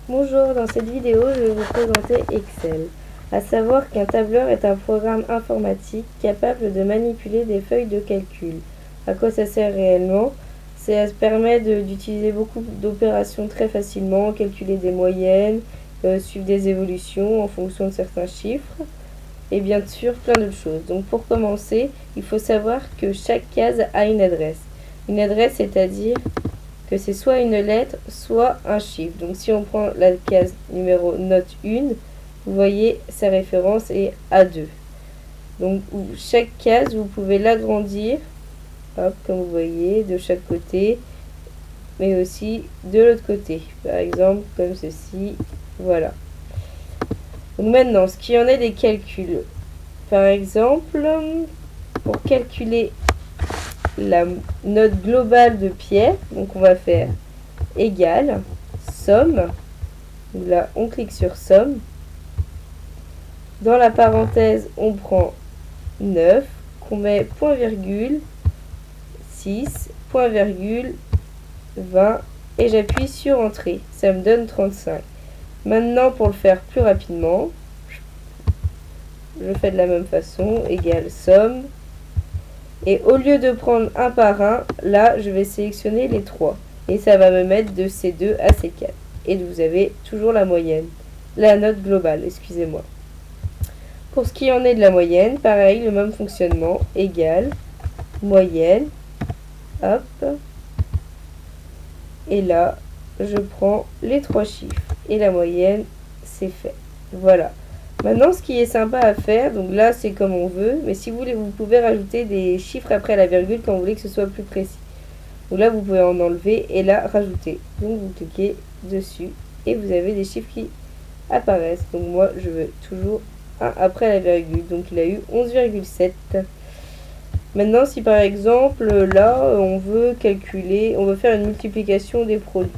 Bonjour, dans cette vidéo, je vais vous présenter Excel. À savoir qu'un tableur est un programme informatique capable de manipuler des feuilles de calcul. À quoi ça sert réellement? Ça permet d'utiliser beaucoup d'opérations très facilement, calculer des moyennes, suivre des évolutions en fonction de certains chiffres, et bien sûr plein d'autres choses. Donc pour commencer, il faut savoir que chaque case a une adresse. Une adresse, c'est-à-dire que c'est soit une lettre, soit un chiffre. Donc si on prend la case numéro note 1, vous voyez sa référence est A2. Donc chaque case, vous pouvez l'agrandir, hop, comme vous voyez, de chaque côté, mais aussi de l'autre côté. Par exemple, comme ceci, voilà. Donc maintenant, ce qui en est des calculs. Par exemple, pour calculer la note globale de Pierre, donc on va faire égale somme. Donc là, on clique sur somme. Dans la parenthèse, on prend 9, qu'on met point virgule, 6, point virgule, 20, et j'appuie sur entrée. Ça me donne 35. Maintenant, pour le faire plus rapidement, je fais de la même façon, égale somme. Et au lieu de prendre un par un, là, je vais sélectionner les 3. Et ça va me mettre de C2 à C4. Et vous avez toujours la moyenne. La note globale, excusez-moi. Pour ce qui en est de la moyenne, pareil, le même fonctionnement, égale, moyenne, hop. Et là, je prends les 3 chiffres. Et la moyenne, c'est fait. Voilà. Maintenant, ce qui est sympa à faire, donc là, c'est comme on veut, mais si vous voulez, vous pouvez rajouter des chiffres après la virgule quand vous voulez que ce soit plus précis. Donc là, vous pouvez en enlever et là, rajouter. Donc, vous cliquez dessus et vous avez des chiffres qui apparaissent. Donc, moi, je veux toujours un après la virgule. Donc, il a eu 11,7. Maintenant, si par exemple, là, on veut calculer, on veut faire une multiplication des produits.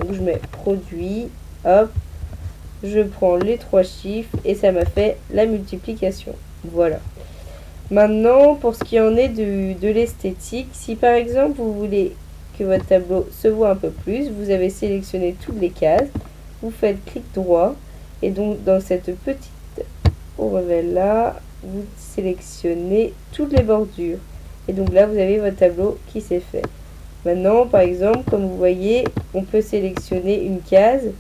Donc, je mets produit, hop. Je prends les 3 chiffres et ça m'a fait la multiplication. Voilà. Maintenant, pour ce qui en est de l'esthétique, si par exemple vous voulez que votre tableau se voit un peu plus, vous avez sélectionné toutes les cases, vous faites clic droit et donc dans cette petite revelle là, vous sélectionnez toutes les bordures. Et donc là, vous avez votre tableau qui s'est fait. Maintenant, par exemple, comme vous voyez, on peut sélectionner une case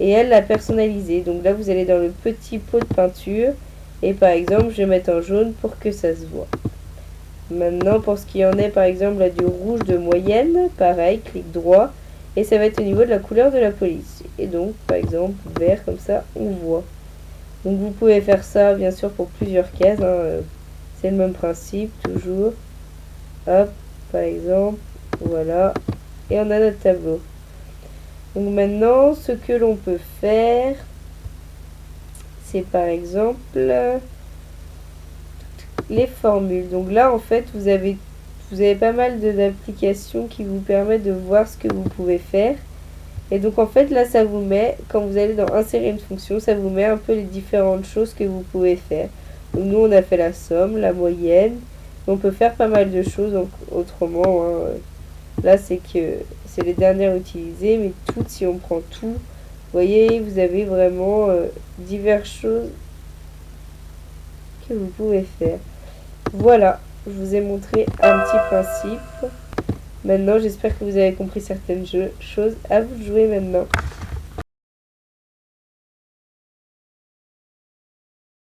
et elle la personnaliser. Donc là, vous allez dans le petit pot de peinture et par exemple, je vais mettre en jaune pour que ça se voit. Maintenant, pour ce qui en est, par exemple, là, du rouge de moyenne, pareil, clic droit et ça va être au niveau de la couleur de la police. Et donc, par exemple, vert, comme ça, on voit. Donc vous pouvez faire ça, bien sûr, pour plusieurs cases. C'est le même principe, toujours. Hop, par exemple, voilà. Et on a notre tableau. Donc maintenant, ce que l'on peut faire, c'est par exemple les formules. Donc là, en fait, vous avez pas mal d'applications qui vous permettent de voir ce que vous pouvez faire. Et donc en fait, là, ça vous met, quand vous allez dans insérer une fonction, ça vous met un peu les différentes choses que vous pouvez faire. Donc nous, on a fait la somme, la moyenne. On peut faire pas mal de choses autrement. Là, c'est les dernières utilisées, mais toutes, si on prend tout, vous voyez, vous avez vraiment diverses choses que vous pouvez faire. Voilà, je vous ai montré un petit principe. Maintenant, j'espère que vous avez compris certaines choses. À vous de jouer maintenant.